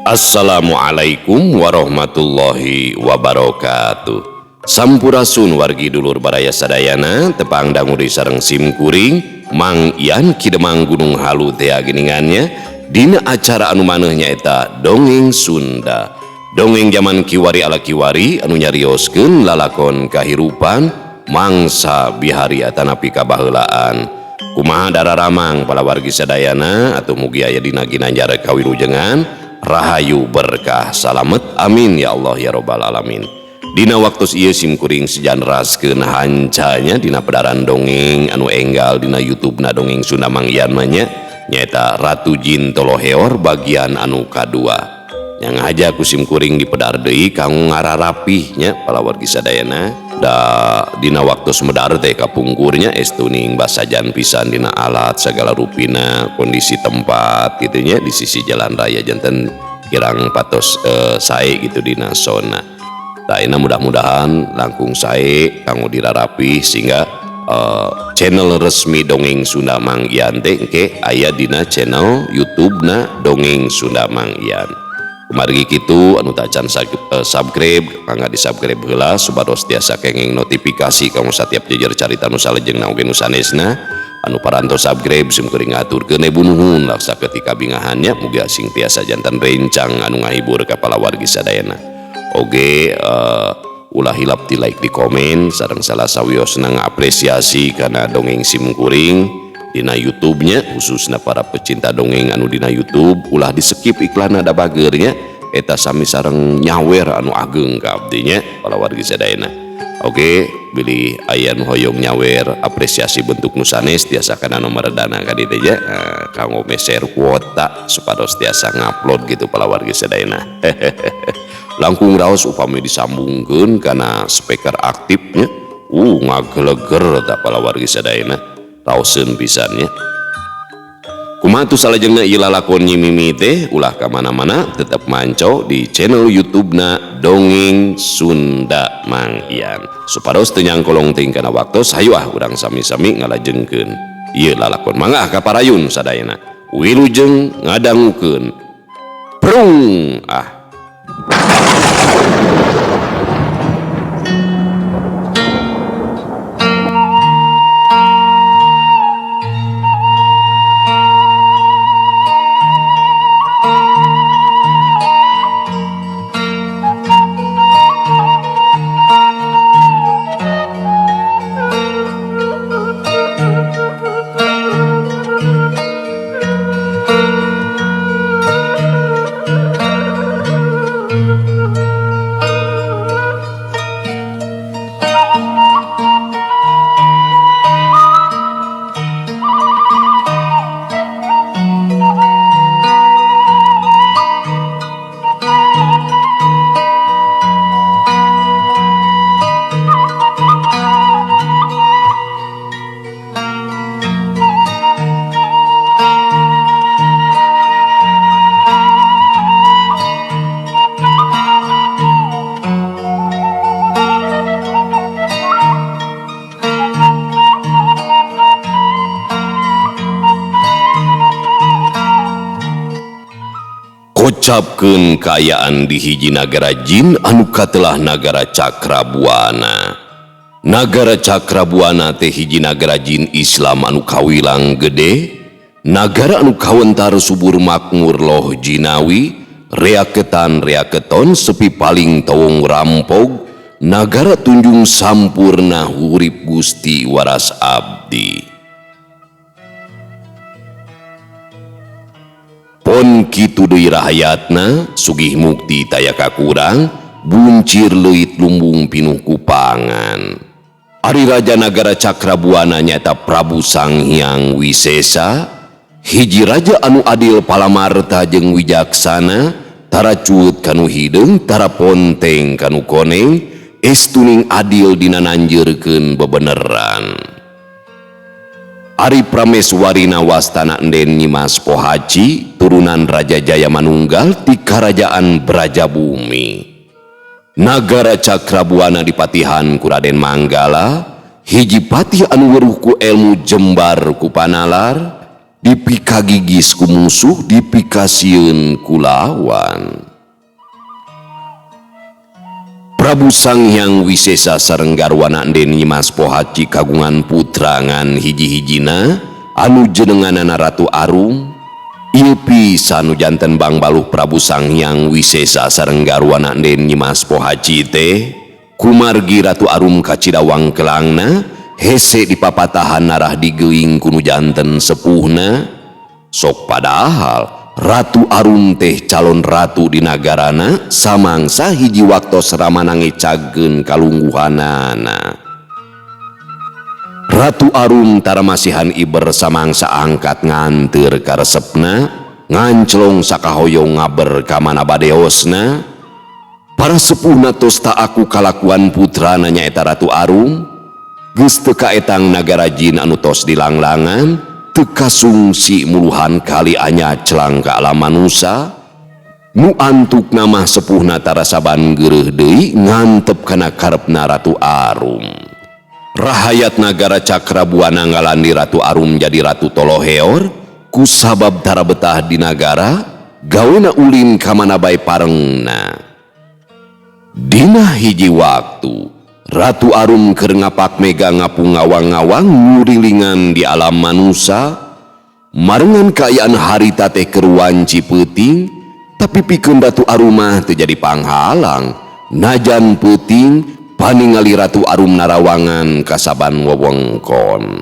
Assalamualaikum warahmatullahi wabarakatuh. Sampurasun wargi dulur baraya sadayana tepang danguri sareng simkuring Mang Ian Kidemang Gunung Halu teh geningannya dina acara anu manehnya eta dongeng Sunda. Dongeng zaman kiwari ala kiwari anu nyarioskeun lalakon kahirupan mangsa bihari atanapi kabaheulaan. Kumaha dararamang pala wargi sadayana atuh mugi aya dina ginanjar kawilujengan rahayu berkah salamet amin ya Allah ya robbal alamin. Dina waktu ieu simkuring sejanraskeun hancanya dina pedaran dongeng anu enggal dina YouTube na dongeng Sunda Mang Ian nya nyaeta Ratu Jin Toloheor bagian anu kadua. Yang aja ku simkuring di pedar deui kanggo ngararapihnya pala wargi sadayana da dina waktu semedar teh kapungkurnya estuning basajan pisan dina alat segala rupina kondisi tempat gitu nya di sisi jalan raya janten kirang patos sae gitu dina sona. Taina mudah-mudahan langkung sae kanggo dirarapi sehingga channel resmi dongeng Sunda Mang Ian teh engke aya dina channel YouTube na dongeng Sunda Mang Ian. Kumargi kitu anu tacan subscribe mangga di subscribe heula supados tiasa kenging notifikasi kanggo setiap jejer carita nu salejengna oge nu sanesna anu paranto subscribe simkuring ngaturkeun ibu nuhun laksa ketika bingahannya mugi asing tiasa janten rencang anu ngahibur ka pala wargi sadayana. Oge ulah hilap di like di komen sareng salah sawiosna ngapresiasi karena dongeng simkuring dina YouTube-nya khususnya para pecinta dongeng anu dina YouTube ulah di skip iklan ada bagernya eta sami sareng nyawer anu ageng ka abdi nya pala wargi sadayana. Oke bilih aya nu hoyong nyawer apresiasi bentuk nu sanes tiasa kana nomor dana ka dieu teh kanggo share kuota supados tiasa ngupload gitu pala wargi sadayana. Langkung raos upami disambungkeun kana speaker aktifnya ngageleger da pala wargi sadayana raoseun pisannya. Kumaha tu salajengna ieu lalakon nyimimi teh ulah ka mana-mana tetep manco di channel YouTube-na Dongeng Sunda Mang Ian. Supados teu nyangkolong ting kana waktos hayu urang sami-sami ngalajengkeun ieu lalakon. Mangga ka parayun sadayana wilujeng ngadangukeun prung kocapkeun kaayaan di hiji nagara jin anu katelah nagara Cakrabuana. Nagara Cakrabuana teh hiji nagara jin Islam anu kawilang gede, nagara anu kawentar subur makmur loh jinawi, reaketan-reaketon sepi paling tawong rampog, nagara tunjung sampurna hurip Gusti waras abdi. Pon kitu deui rahayatna sugih mukti tayaka kurang buncir leuit lumbung pinuh ku pangan. Ari raja nagara Cakrabuana nyaeta Prabu Sanghyang Wisesa, hiji raja anu adil palamarta jeung wijaksana, tara cuut kanu hideung tara ponteng kanu koneng, estuning adil dina nanjeurkeun bebeneran. Ari Prameswarina wastana enden Nyimas Pohaci turunan Raja Jaya Manunggal ti Karajaan Brajabumi. Nagara Cakrabuana dipatihan ku Raden Manggala, hiji patih anu weruh ku ilmu jembar ku panalar, dipika gigis ku musuh dipikasieun ku lawan. Prabu Sanghyang Wisesa sareng garwana Den Nyimas Pohaci kagungan putra ngan hiji-hijina anu jenenganana Ratu Arum. Ieu pisan nu janten Bang Baluh Prabu Sanghyang Wisesa sareng garwana Den Nyimas Pohaci teh kumargi Ratu Arum kacidawang kelangna hese dipapatahan narah digeuing kunu janten sepuhna. Sok padahal Ratu Arum teh calon ratu di nagarana samangsa hiji waktos ramana ngecageun kalungguhanana. Ratu Arum taramasihan iber samangsa angkat nganteur ka resepna nganclong sakahoyong ngaber ka mana badeosna. Para sepuhna tos tak aku kalakuan putrana nyaeta Ratu Arum geus teu kaetang nagara jin anu tos dilanglangan teka sungsi muluhan kali anya celang ka alam manusia nu antuk nama sepuhna tarasaban geureuh deui ngantep kana karepna Ratu Arum. Rahayat nagara Cakrabuana ngalandi Ratu Arum jadi Ratu Toloheor ku sabab tara betah di nagara gawena ulin ka mana bae parengna. Dina hiji waktu Ratu Arum keur ngapak mega ngapung ngawang-ngawang ngurilingan di alam manusia marengan kaayaan harita teh keur wanci peuting tapi pikeun Ratu Arum mah teu jadi panghalang najan peuting paningali Ratu Arum narawangan kasaban wewengkon.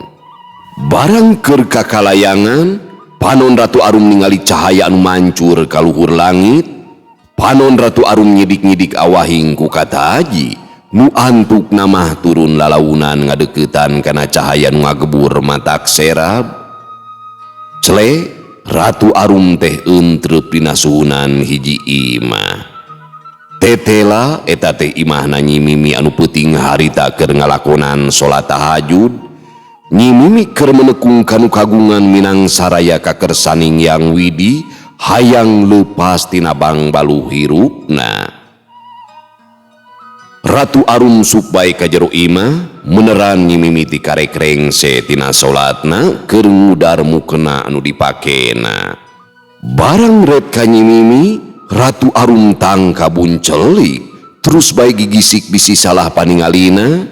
Barang keur kakalayangan panon Ratu Arum ningali cahaya anu mancur ka luhur langit. Panon Ratu Arum nyidik-nyidik awahing ku kata haji nu antuk namah turun lalaunan ngadeuketan kana cahaya nu ngagebur matak serab. Cele Ratu Arum teh euntreub dina suhunan hiji imah. Tetela eta teh imahna Nyi Mimi anu peuting harita keur ngalakonan salat tahajud. Nyi Mimi keur menekung kanu kagungan minang saraya ka kersaning Yang Widi hayang leupas tina Bang Baluh hirupna. Ratu Arum supaya ka jero imah meneran Nyi Mimi ti karekreng tina salatna keur ngudar mukena anu dipakena. Barang red ka Nyi Mimi Ratu Arum tangka buncelik terus bae gigisik bisi salah paningalina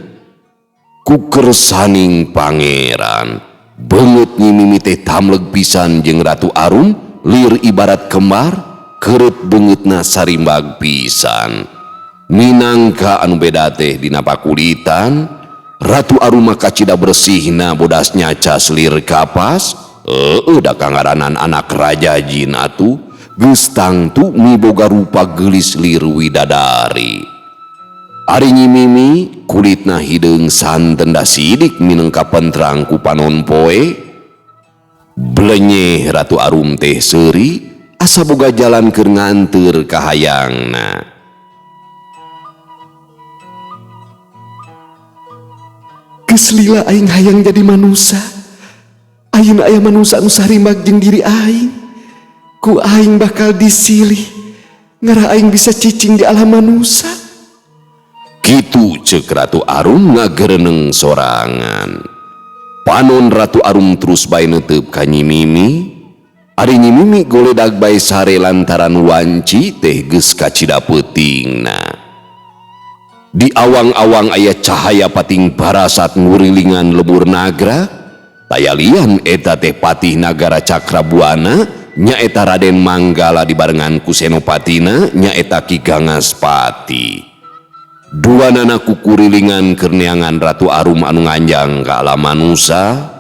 ku kersaning pangeran. Beungeut Nyi Mimi teh tamleg pisan jeung Ratu Arum lir ibarat kembar keureut beungeutna sarimbag pisan. Minangka anu beda teh dina pakulitan Ratu Arum kacida bersihna bodas nyaca selir kapas. Da kangaranan anak raja jin atuh geus tangtu miboga rupa geulis lir widadari. Ari Nyi Mimi kulitna hideung santen da sidik minangka pentrang ku panon poe. Blenye Ratu Arum teh seuri asa boga jalan keur nganteur ka hayangna. Geus lila aing hayang jadi manusia. Ayeuna aya manusia anu sarimbag jeung diri aing. Ku aing bakal disilih ngarah aing bisa cicing di alam manusia. Kitu ceuk Ratu Arum ngagereneng sorangan. Panon Ratu Arum terus bae neuteub ka Nyi Mimi. Ari Nyi Mimi goledag bae sare lantaran wanci teh geus kacida peutingna. Di awang-awang aya cahaya pating parasat ngurilingan lemur nagra. Tayalian eta teh patih nagara Cakrabuana nyaeta Raden Manggala dibarengan ku senopatina nyaeta Ki Gangaspati. Duanana kukurilingan keur neangan Ratu Arum anu nganjang ka alam manusia.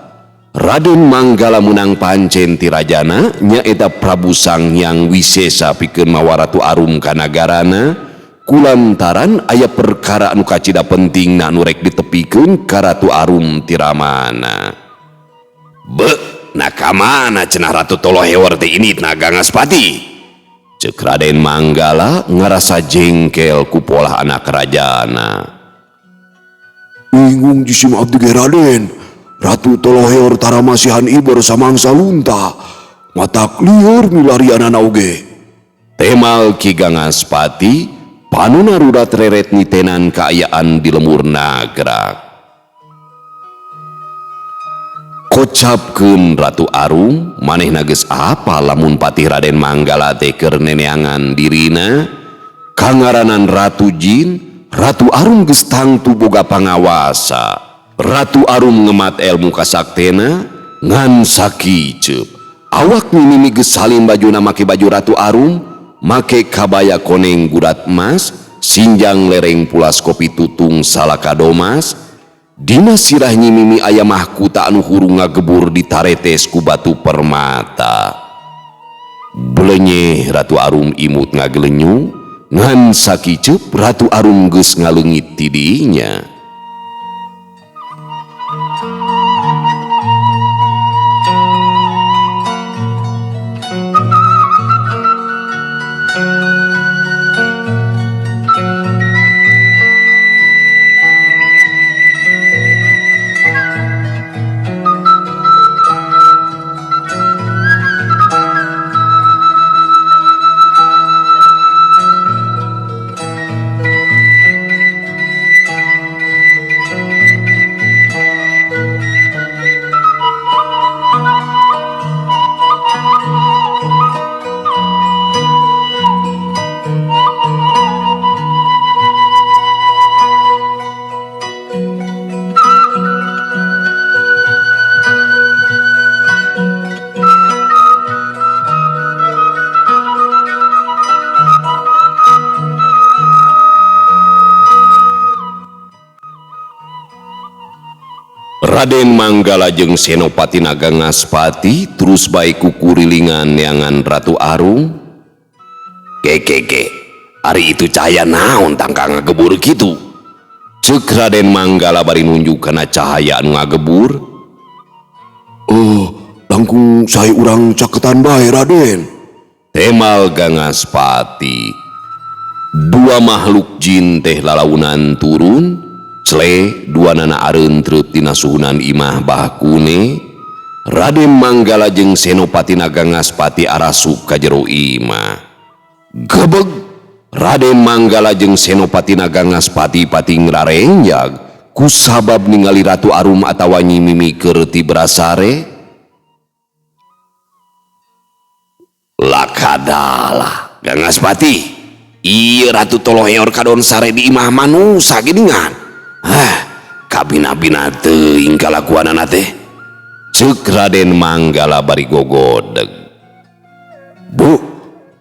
Raden Manggala menang pancen ti rajana nyaeta Prabu Sanghyang Wisesa pikeun mawa Ratu Arum ka nagarana. Kulantaran aya perkara anu kacida penting anu rek ditepikeun ka Ratu Arum tiramana. Nakamana cenah Ratu Toloheor teh ini na Gangaspati? Ceuk Raden Manggala ngarasa jengkel ku polah anak rajana. Bingung jisim abdi ge Raden. Ratu Toloheor taramasihan iber samangsa lunta. Matak lieur milarianana oge. Temal Ki Gangaspati panuna rudat reret nitenan kaayaan di lemur nagra. kocapkeun Ratu Arum, manehna geus apa lamun patih Raden Manggala teh keur neneangan dirina kangaranan Ratu Jin. Ratu Arum geus tangtu boga pangawasa. Ratu Arum ngemat ilmu kasaktena ngan sakiceup. Awak mimimi geus salin bajuna make baju Ratu Arum, make kabaya koneng gurat emas, sinjang lereng pulas kopi tutung salaka domas. Dina sirah nyimimi aya mahkuta anu hurung ngagebur ditaretes ku batu permata. Belenye Ratu Arum imut ngagelenyu, ngan sakiceup Ratu Arum geus ngaleungit ti dinya. Raden Manggala jeung Senopati Naga Ngaspati terus baik kukurilingan neangan Ratu Arum. Keke, ari itu cahaya naon tangka ngagebur kitu? Ceuk Raden Manggala bari nunjuk kana cahaya anu ngagebur. Langkung sae urang caketan bae Raden. Temal Gangaspati. Dua makhluk jin teh lalaunan turun. Cle dua nana areun treup tina suhunan imah bahkune. Raden Manggala jeung Senopati Naga Ngaspati arasup ka jero imah. Gebeg Raden Manggala jeung Senopati Naga Ngaspati pati ngararenjag ku sabab ningali Ratu Arum atawa Nyi Mimi keur ti brasare. Lakadalah Gangaspati, ieu Ratu Toloheor kadon sare di imah manusa geuningan. Kabina-bina teuing kalakuanana teh. Ceuk Raden Manggala bari gogodeg. Bu,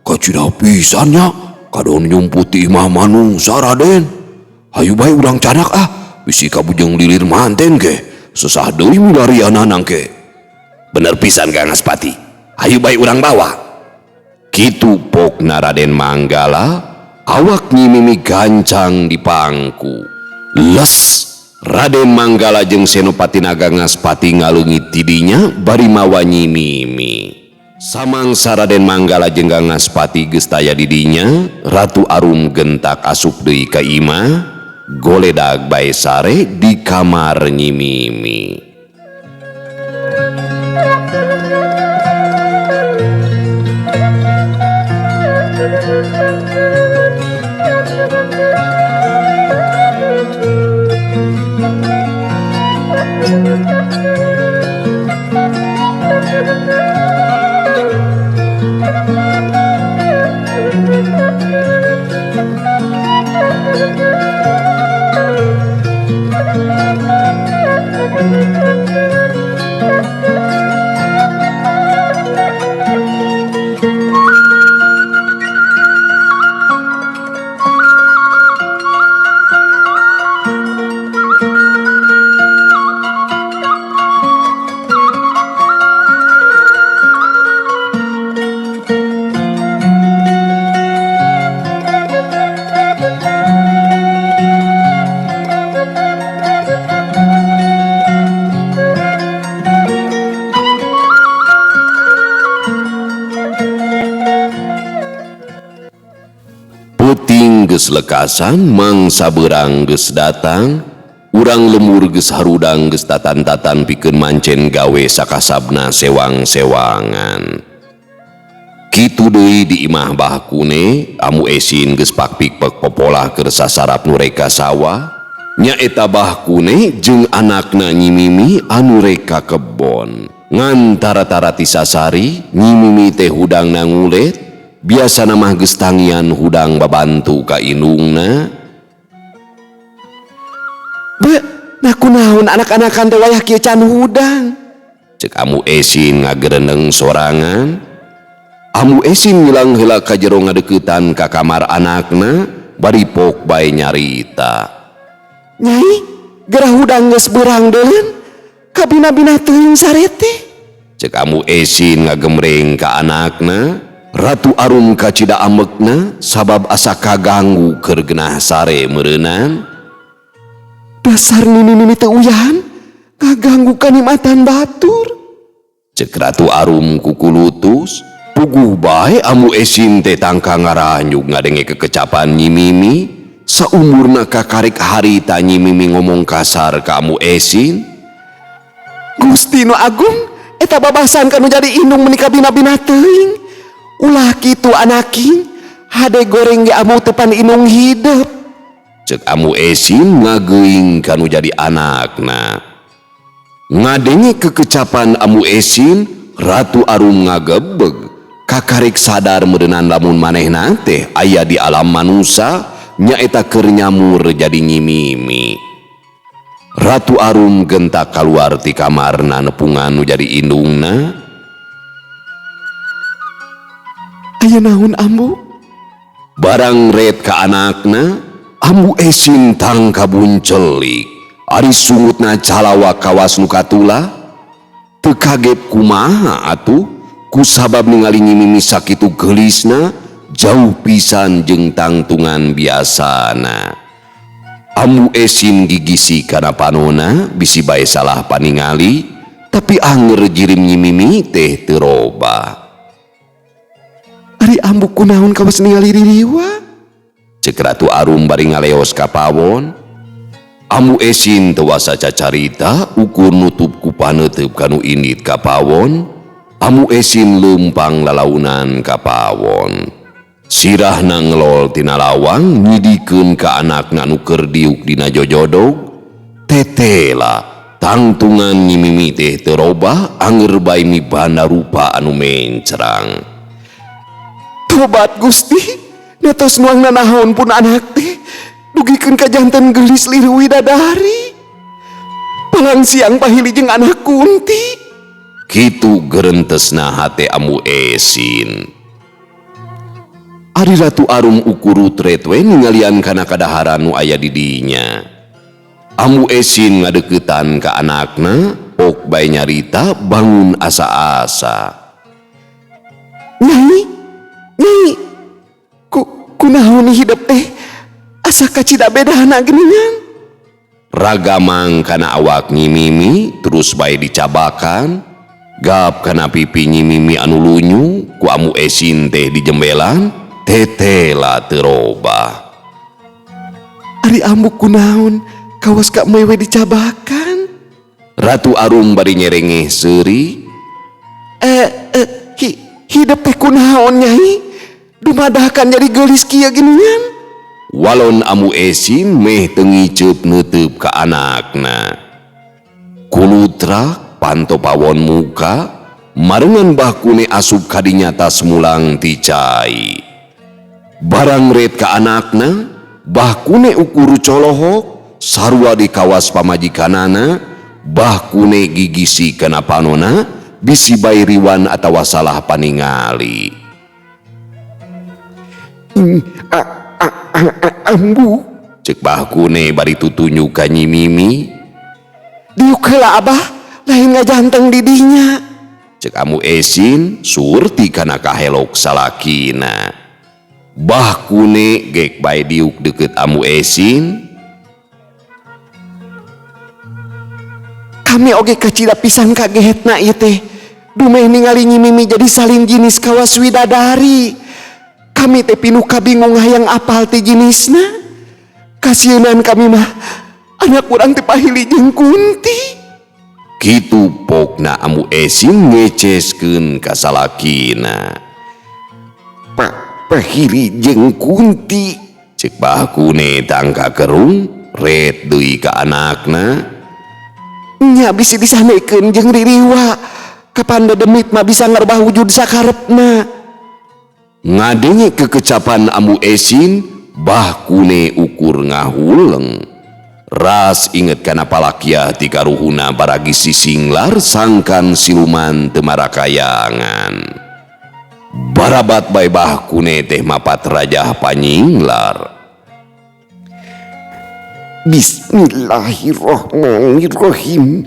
kacida pisannya kadon nyumputi imah manusa Raden. Hayu bae urang canak bisi kabujeng lilir manten ke. Susah deui milariana nangke. Bener pisan Gangaspati. Hayu bae urang bawa. Kitu pokna Raden Manggala, awak Nyi Mimi gancang di pangku. Les Raden Manggala jeung Senopati Naga Ngaspati ngaleungit tidinya bari mawa Nyi Mimi. Samangsa Raden Manggala jeung Gangaspati geus taya di dinya, Ratu Arum gentak asup deui ka imah, goledag bae sare di kamar Nyi Mimi. Geus lekasan mangsa beurang geus datang, urang lemur geus harudang geus tatan-tatan pikeun mancen gawe sakasabna sewang-sewangan. Kitu deui di imah bahkune, amu esin geus pakpik pek popolah keur sasarap nu reka sawah. Nyaeta Bahkune jeung anakna Nyi Mimi anu rek ka kebon. Ngan tara-tara tisasari Nyi Mimi teh hudangna ngulet, biasana mah geus tangian hudang babantu ka indungna. Be, nah kunaon anak-anakan teh wayah kieu can hudang? Cek Amu Esin ngagereneng sorangan. Amu Esin ngilang heula ka jero ngadeuketan ka kamar anakna, bari pok bae nyarita. Nyai, gerah hudang geus beurang deuleuh, kabina-bina teuing sarete. Cek Amu Esin ngagemreng ka anakna, Ratu Arum kacida amekna sabab asa kaganggu keur genah sare meureunnan. Dasar nini-nini teu uyahan, kaganggu kanikmatan batur. Cek Ratu Arum kukulutus, puguh bae Amu Esin teh tangka ngaranjuk ngadenge kekecapan Nyi Mimi. Saumurna kakarek harita Nyi Mimi ngomong kasar ka Amu Esin. Gusti nu Agung, eta babasan kanu jadi indung menika bina-bina teuing. Ulah kitu anaking, hade goreng ge amu tepan indung hidup. Cek Amu Esin ngageuing kanu jadi anakna. Ngadenge kekecapan Amu Esin, Ratu Arum ngagebeg. Kakarek sadar meureunnan lamun manehna teh aya di alam manusia, nyaeta keur nyamur jadi Nyi Mimi. Ratu Arum gentak kaluar ti kamarna nepungan nu jadi indungna. Aya naon ambu? Barang red ka anakna, Amu Esin tangka buncelik. Ari sungutna calawa kawas nu katula. Teu kaget kumaha atuh, kusabab ningali Nyi Mimi sakitu geulisna, jauh pisan jeung tangtungan biasana. Amu Esin gigisi kana panona, bisi bae salah paningali, tapi anger jirim Nyi Mimi teh teu robah. Ari ambu kunaon kawas ningali ririwa? Cek Ratu Arum bari ngaleos ka pawon. Amu Esin teu wasa cacarita ukur nutup ku paneuteub kanu indit ka pawon. Amu Esin leumpang lalaunan ka pawon. Sirahna ngelol tina lawang nyidikeun ka anakna nu keur diuk dina jojodog. Tetela tangtungan Nyi Mimi teh teu robah, anger bae mibanda rupa anu mencrang. Tobat Gusti, netos nuangna naon pun anak teh, dugikeun ka janten geulis liru widadari. Palang siang pahili jeung anak Kunti. Kitu gerentesna hate Amu Esin. Ari Ratu Arum ukurut retwe ningalian kana kadaharan nu aya di dinya. Amu Esin ngadeuketan ka anakna, pok bae nyarita bangun asa-asa. Nyai, Nyai, kunaon hidup teh asa kacida bedana geuningan? Ragamang kana awak Nyi Mimi terus bae dicabakan. Gap kana pipi Nyi Mimi anu lunyu ku Amu Esin teh dijembelan, tetela teu robah. Ari ambu kunaon kawas ka mewe dicabakan? Ratu Arum bari nyerengeh seuri. Hidup teh kunaon Nyai? Dumadahkan jadi geulis kieu geuningan. Walon Amu Esin meh teu ngiceup neuteub ka anakna. Kulutrak panto pawon muka, marengan Bahkune asup kadinya tas mulang ti cai. Barang red ka anakna, Bahkune ukur colohok, sarua di kawas pamajikanana, Bahkune gigisi kana panona, bisi bae riwan atawa salah paningali. Ambu, Cek Bahkune bari tutunjuk ka Nyi Mimi. diuk heula Abah, lain ngajanteng di dinya. Cek Amu Esin surti kana kahelok salakina. Bahkune gek bae diuk deukeut Amu Esin. Kami oge kacida pisan kagetna ieu teh. Dumeh ningali Nyi Mimi jadi salin jinis kawas widadari. Kami teh pinuh kabingung hayang apal teh jenisna. Kasienan kami mah anak urang teh pahili jeung Kunti. Kitu pokna Amu Esin ngeceskeun ka salakina. Pahili jeung Kunti. Cek Bahkune tangka kerung, red deui ka anakna. Nya bisi disanekeun jeung Ririwa kapan demit mah bisa ngerbah wujud sakarepna. Ngadenge kekecapan Ambu Esin, Bahkune ukur ngahuleng. Ras inget kana palakia ti karuhuna baragi sisinglar sangkan siluman teu marakayangan. Barabat bae Bahkune teh mapat rajah panyinglar. Bismillahirrahmanirrahim.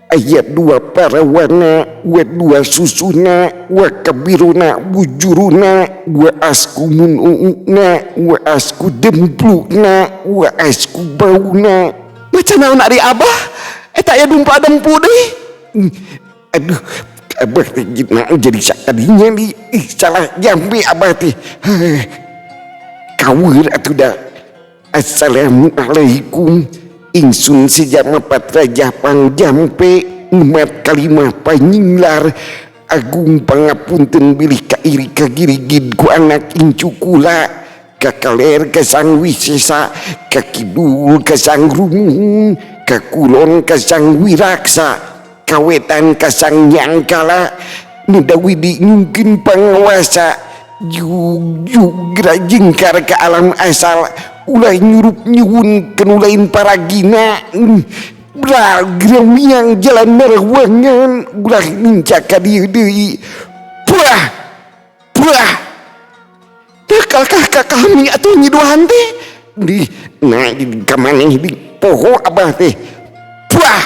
Ayat 2 parawana wa 2 susuna wa kabiruna bujuruna wa asku mununa wa asku demplukna wa asku bauna. Macam naon ari Abah? Eta aya dumpa dempu deui. Aduh, Abah teh gimana jadi sakadinya di salah jambi Abah teh. Kaweur atuh da. Assalamualaikum. Ingsun sejama patraja pangjampe umat kalimah panyinglar agung pangapunten bilih kairi kagirigid ku anak incukula kakaler kasang wisesa kakidul kasang rumuhun kakulon kasang wiraksa kawetan kasang nyangkala nudawidi mungkin pangawasa yug grajengkar ke alam asal ulah nyurup nyuwun kenulain paragina gramiang jalan merawangan ulah nincaka dieu deui puah dekalkah ka kami atuh nyiduhan teh di nah di kamaneh di poho Abah teh puah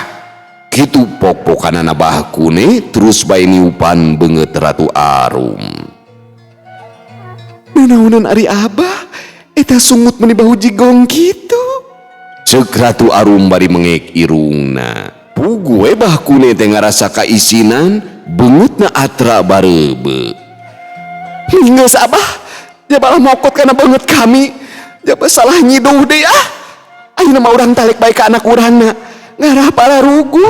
kitu pok-pokanana Bahkune terus bae niupan beungeut Ratu Arum. Nanaonan ari Abah eta sungut meni bahu jigong kitu. Ceuk Ratu Arum bari mengek irungna. Pugu we Bahkune teh ngarasa kaisinan beungeutna atra barebe. Geus Abah, jabalah mokot kana beungeut kami. Jaba salah nyiduh deui ah. Ayeuna mah urang talek bae ka anak urangna. Ngarah palarugu.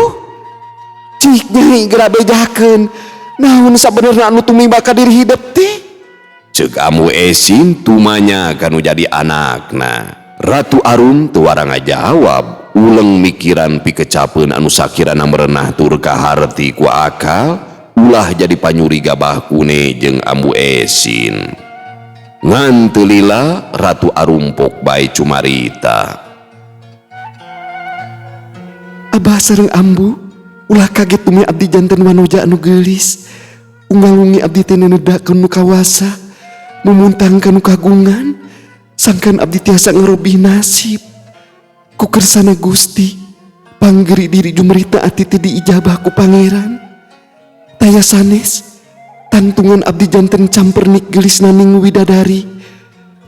Cik Nyai geura bejakeun. Naon sabenerna anu tumiba ka diri hidup teh? Ceuk Ambu Esin tumanya kanu jadi anakna. Ratu Arum teu warang ngajawab, uleng mikiran pikecapeun anu sakirana merenah tur ka harti ku akal, ulah jadi panyuriga Bahkune jeung Ambu Esin. Ngan teu lila Ratu Arum pok bae cumarita. Abah sareng Ambu ulah kaget tumi abdi janten wanoja anu geulis. Unggal-ungi abdi teh nenedakeun nu kawasa. Memuntangkan kagungan sangkan abdi tiasa ngerobih nasib ku kersana Gusti panggeri diri jumerita ati teh diijabah ku pangeran taya sanes tantungan abdi janten campernik gelis naning widadari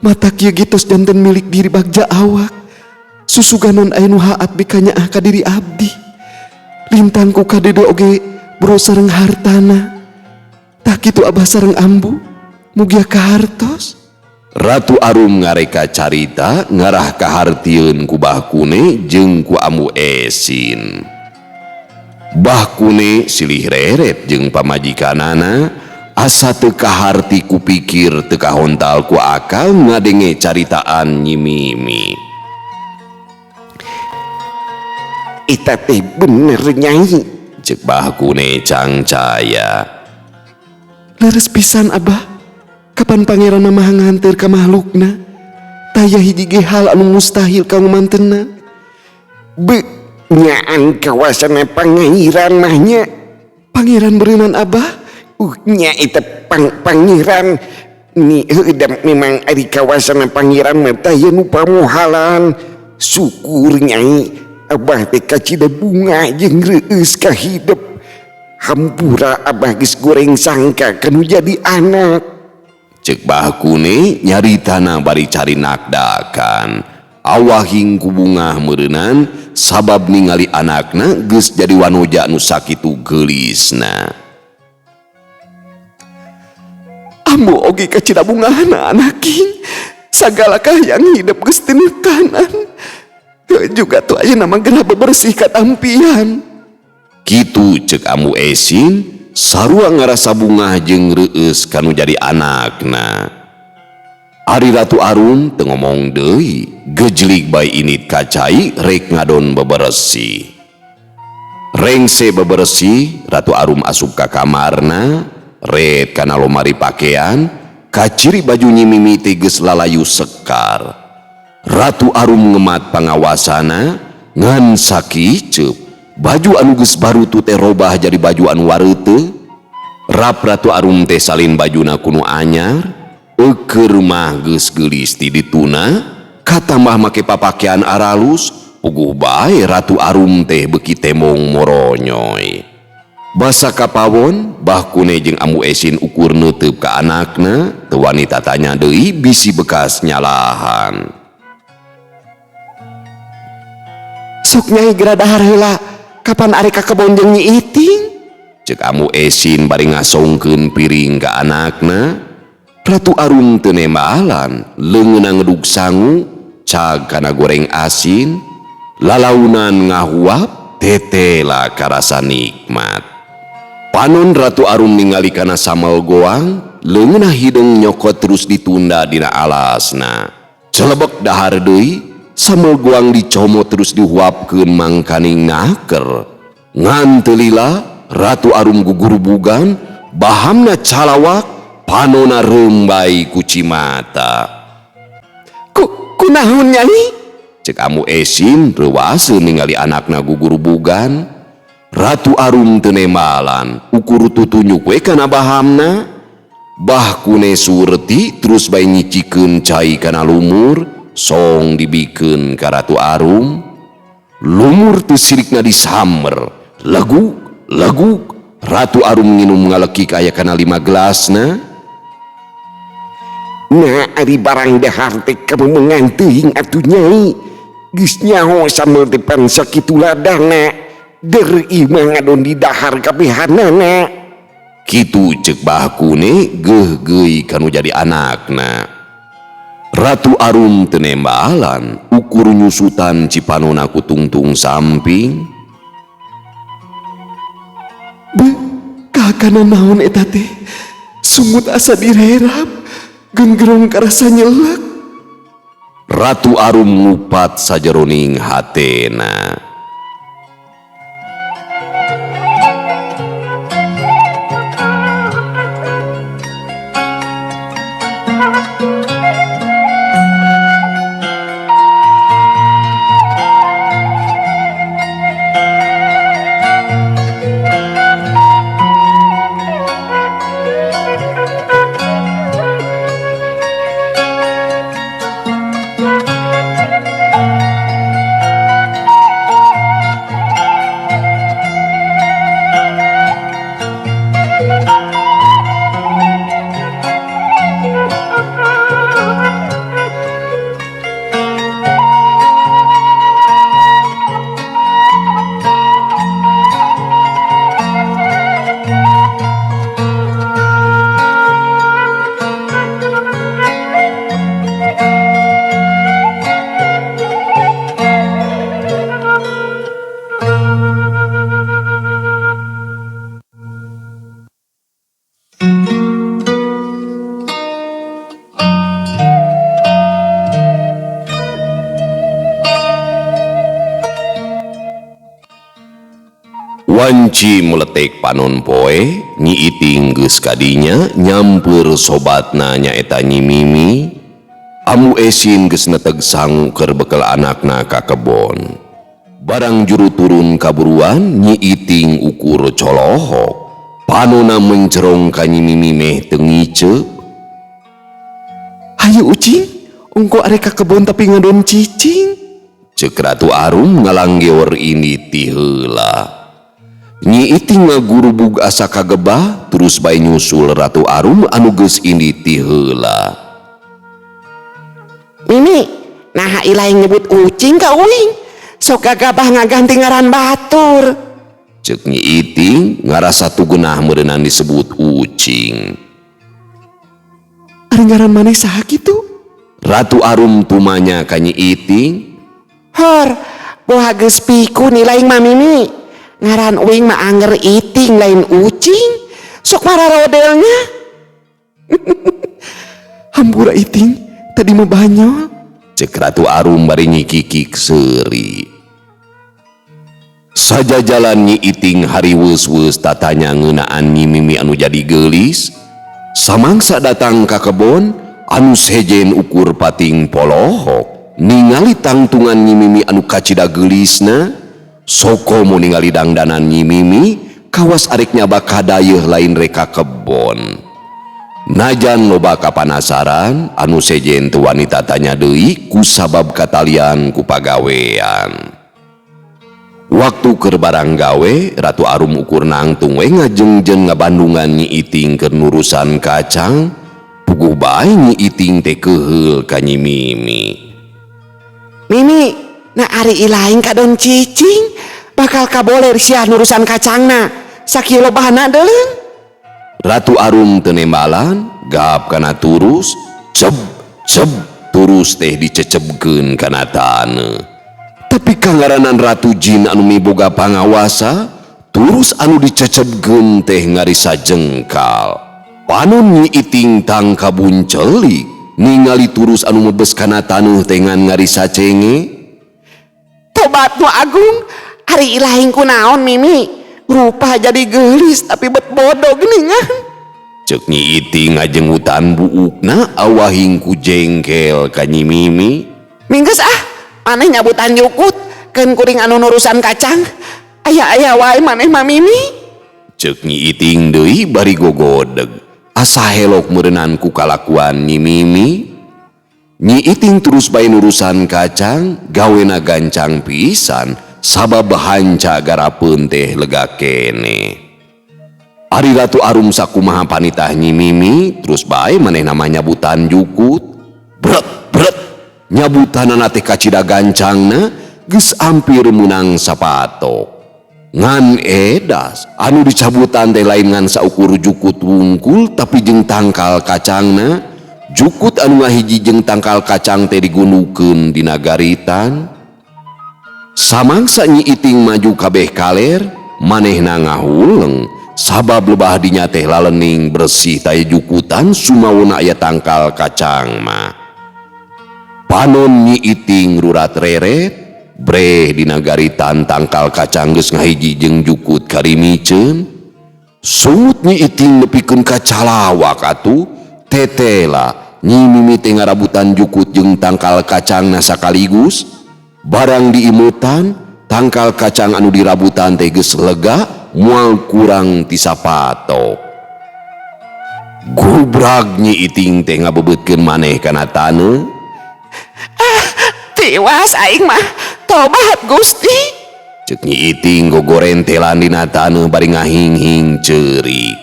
mata kieu gitos janten milik diri bagja awak susuganan aya nu haat bikanyaah ka diri abdi lintang ku kadede oge bro sareng hartana tak kitu Abah sareng Ambu mugia kahartos. Ratu Arum ngareka carita ngarah kahartieun ku Bahkune jeung ku Ambu Esin. Bahkune silih reret jeung pamajikanana asa teu kaharti ku pikir teu kahontal ku akal ngadenge caritaan Nyimimi. Eta teh bener Nyai, Ceuk Bahkune cangcaya. leres pisan Abah. Kapan pangeran mah nganteur ka makhlukna taya hiji ge hal anu mustahil ka mantenna nyaan kawasana pangeran mah nya pangeran beureunan Abah nya eta pangeran ni heudeum memang ari kawasana pangeran mah taya nu pamohalan syukur Nyai Abah teh kacida bunga jeung reueus ka hidup hampura Abah geus goreng sangka kanu jadi anak. Ceuk Bahkune nyaritana bari cari nakdakan. Awahing ku bungah meureunan sabab ningali anakna geus jadi wanoja anu sakitu geulisna. Ambu oge kacida bungahna anaking sagala kahayang hidup geus teu neukanan. Teu juga tu ayeuna mah geura bebersih katampian. Kitu ceuk Ambu Esin sarua ngarasa bungah jeung reueus kanu jadi anakna. Ari Ratu Arum teu ngomong deui, gejlik bae init kacai rek ngadon beberesi. Rengse beberesi, Ratu Arum asup ka kamarna, red kana lomari pakaian, kaciri baju nyimimi teh geus lalayu sekar. Ratu Arum ngemat pangawasana, ngan sakiceup, baju anu geus baru tu teh robah jadi baju anu wareuteuh. Rap Ratu Arum teh salin bajuna kuno anyar, keur mah geus geulis ti dituna, katambah make papakean aralus, puguh bae Ratu Arum teh beuki temong moronyoy. Basa kapawon, bahkune jeung Ambu Esin ukur neuteub ka anakna, teu wani tatanya deui bisi bekas nyalahan. Sok Nyai geura dahar heula, kapan ari ka kebon jeung Nyi Iting? Cek Ambu Esin bari ngasongkeun piring ka anakna. Ratu Arum teu nembalan, leungeunna ngedug sangu, cag kana goreng asin, lalaunan ngahuap, tetela karasa nikmat. Panon Ratu Arum ningali kana samel goang, leungeunna hideung nyokot terus ditunda dina alasna. Celebek dahar deui, samel goang dicomot terus dihuapkeun mangkaning naker. Ngan teu lila, Ratu Arum gugurubugan, bahamna calawak, panona rembai ku cimata. Kunaon Nyai? Cek Ambu Esin reuaseuh ningali anakna gugurubugan. Ratu Arum teu nembalan, ukur tutunjuk we kana bahamna. Bahkune surti terus bae nyicikeun cai kana lumur, song dibikeun ka Ratu Arum. Lumur teu sirikna disamer, leguk. Ratu Arum nginum ngalekik aya kana 5 gelasna. Nah, ari barang dahar teh kamu menganteuing atuh Nyai. Geus nyaho sambil depan sakitu ladangna, deui mah ngadon di dahar kabehanana. Kitu cek bahkune geuh-geuy kanu jadi anakna. Ratu Arum teu nembalan, ukur nyusutan cipanona ku tungtung samping. Kakana naon eta teh? Sumut asa direrap, genggerong karasa nyelek. Ratu Arum ngupat sajeroning hatena. Wanci meletek panon poe, Nyi Iting geus kadinya nyampeur sobatna nyaeta Nyi Mimi. Ambu Esin geus neteg sangu keur bekel anakna ka kebon. Barang juru turun kaburuan, Nyi Iting ukur colohok, panona mencerong ka Nyi Mimi meh teu ngiceup. Hayu Ucing, ungko are ka kebon tapi ngadon cicing. Ceuk Ratu Arum ngalanggewer ini ti heula. Nyi Iting ngagurubug asa kagebah, terus bae nyusul Ratu Arum anu geus indi ti heula. Mimi, nah ilaih nyebut Ucing ka uing, sok gagabah ngaganti ngaran batur. Ceuk Nyi Iting ngarasa tugeunah meureunan disebut Ucing. Ari ngaran maneh saha kitu? Ratu Arum tumanya ka Nyi Iting. Hor, boha geus piku nilaing mah Mimi. Ngaran uing mah anger Iting lain Ucing, sok mararodelnya. Hampura Iting, tadi mah banyol. Cek Ratu Arum bari nyikikik seuri. Saja jalan Nyi Iting hari weus-weus tatanya ngeunaan Nyi Mimi anu jadi geulis. Samangsa datang ka kebon anu sejen ukur pating polohok. Ningali tangtungan Nyi Mimi anu kacida geulisna. Sokomo ningali dangdanan Nyi Mimi kawas areknya bakadayeuh lain reka kebon. Najan loba kapanasaran anu sejen tu wanita tanya deui ku sabab katalian ku pagawean. Waktu keur barang gawe Ratu Arum ukur nangtung we ngajengjen ngabandungan Nyi Iting keur nurusan kacang. Puguh bae Nyi Iting teh keheul ka Nyi Mimi. Mimi, na ari ilaing kadon cicing bakal kaboler sia nurusan kacangna. Sakilo bahana deuleuh. Ratu Arum teu nembalan, gap kana turus, ceb ceb turus teh dicecebkeun kana taneuh. Tapi kangaranan Ratu Jin anu miboga pangawasa, turus anu dicecebkeun teh ngarisa jengkal. Panon Nyi Iting tangka buncelik, ningali turus anu mebes kana taneuh teh ngan ngarisa cenge. Tobat nu agung, ari ilaing kunaon Mimi? Rupa jadi geulis tapi bet bodoh geuningan. Cek Nyi Iting ngajenggutan buukna awahing ku jengkel ka Nyi Mimi. Minggeus maneh nyabutan jukut keun kuring anu nurusan kacang. Aya wae maneh mah Mimi. Cek Nyi Iting deui bari gogodeg. Asa helok meureunnan ku kalakuan Nyi Mimi. Nyi Iting terus bae nurusan kacang, gawena gancang pisan sabab hanca garapeun teh lega kene. Ari Ratu Arum sakumaha panitah Nyi Mimi, terus bae maneh nama nyabutan jukut. Bret bret. Nyabutanana teh kacida gancangna geus ampir munang sapatok. Ngan edas anu dicabutan teh lain ngan saukur jukut wungkul tapi jeung tangkal kacangna. Jukut anu ngahiji jeung tangkal kacang teh digunukeun dina garitan. Samangsa Nyi Iting maju kabeh kaler, manehna ngahuleng sabab lebah dinya teh lalening bersih taya jukutan sumawana aya tangkal kacang mah. Panon Nyi Iting rurat reret, breh dina garitan tangkal kacang geus ngahiji jeung jukut karimiceun. Sungut Nyi Iting nepikeun ka calawak atuh, tetela Nyi Mimi teh ngarabutan jukut jeung tangkal kacangna sakaligus. Barang diimutan, tangkal kacang anu dirabutan teh geus lega moal kurang ti sapatok. Gubrag Nyi Iting teh ngabebeutkeun maneh kana taneuh. Tiwas aing mah, tobat Gusti. Ceuk Nyi Iting gogorentelan dina taneuh bari ngahing-hing ceurik.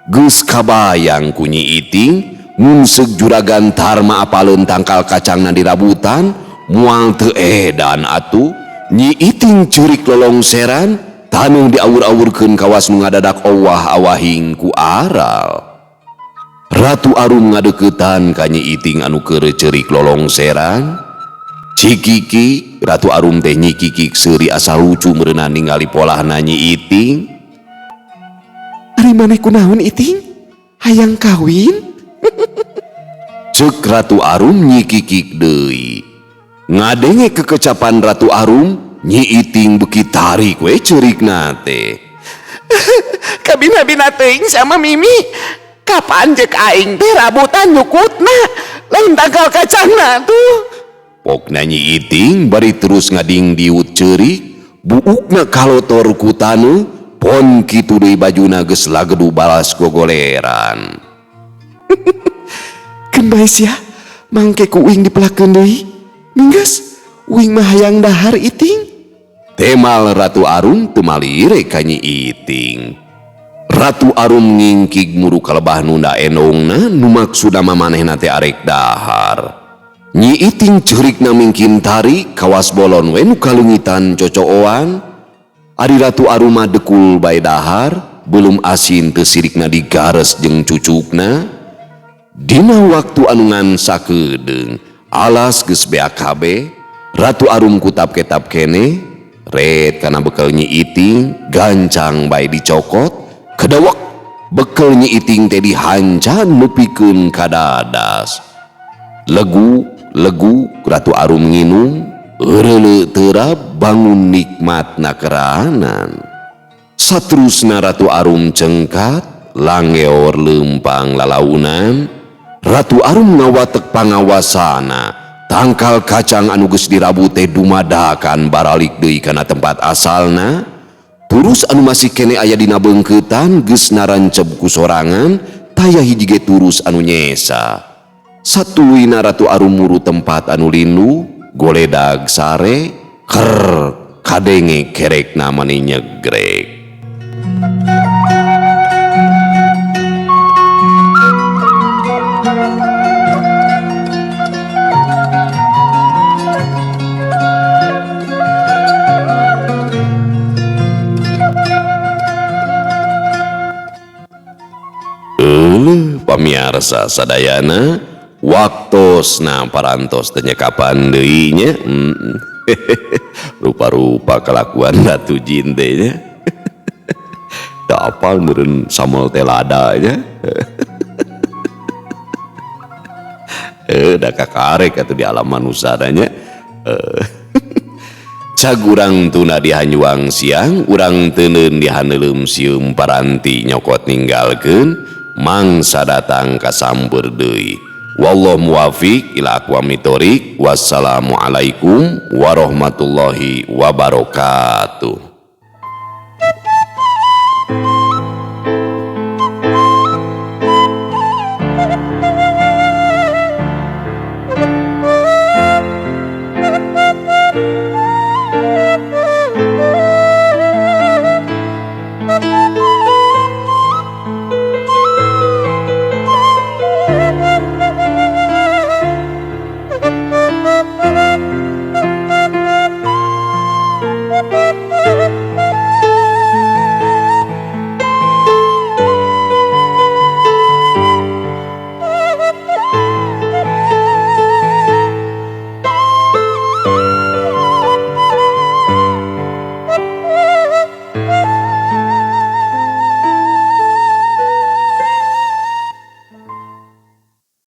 Geus kabayang ku Nyi Iting mun seug juragan Tarma apaleun tangkal kacangna dirabutan, mual teu edan atuh. Nyi Iting ceurik lolongseran, taneuh diawur-awurkeun kawas nu ngadadak owah-awahing ku aral. Ratu Arum ngadeuketan ka Nyi Iting anu keur ceurik lolongseran. Cikiki, Ratu Arum teh nyikikik seuri asa lucu meureunna ningali polahna Nyi Iting. Ari maneh kunaon Iting? Hayang kawin? Ceuk Ratu Arum nyikikik deui. Ngadenge kekecapan Ratu Arum, Nyi Iting beuki tarik we ceurikna teh. Kabina-bina teuing sama Mimi. Kapan jek aing teh rabutan jukutna lain tangkal kacangna tuh. Pokna Nyi Iting bari terus ngading diut ceurik, buukna kalotor ku taneuh, pon kitu deui bajuna geus lagedu balas gogoleran. Keun bae sia, mangke ku uing dipelakeun deui. Minggeus, uing mah hayang dahar Iting. Temal Ratu Arum teu malire ka Nyi Iting. Ratu Arum ngingkig muru kalebah nunda enongna nu maksudna manehna teh arek dahar. Nyi Iting ceurikna mingkin tarik kawas bolon we nu kalungitan cocooan. Ari Ratu Arum mah dekul bae dahar, belum asin teu sirikna digares jeung cucukna. Dina waktu anu ngan sakedeung, alas geus beak kabeh, Ratu Arum kutap-ketap kene, ret kana bekel Nyi Iting, gancang bae dicokot, kedawek bekel Nyi Iting teh dihancan nepikeun ka dadas. legu Ratu Arum nginum heureuleuk terap bangun nikmatna kerahanan. Saterusna Ratu Arum cengkat langeor lempang lalaunan. Ratu Arum ngawatek pangawasana tangkal kacang anu geus dirabu teh dumadakan baralik deui kana tempat asalna. Turus anu masih kene aya dina beungkeutan geus naranceb ku sorangan taya hiji ge turus anu nyesa. Satuluina Ratu Arum muru tempat anu lindu goledag sare ker kadenge kerekna mani nyegrek. Pamiarsa sadayana waktosna parantos teu nyekapan deui nya. Rupa-rupa kelakuan Ratu Jin teh nya. Da apal meureun samel teh lada nya. Da kakarek atuh di alam manusia nya. Cag urang tuna di hanyuang siang, urang teuneun di haneulem sieum paranti nyokot ninggalkeun. Mangsa datang kasamber deui. Wallahu muwafiq ila aqwamit thoriq. Wassalamualaikum warahmatullahi wabarakatuh.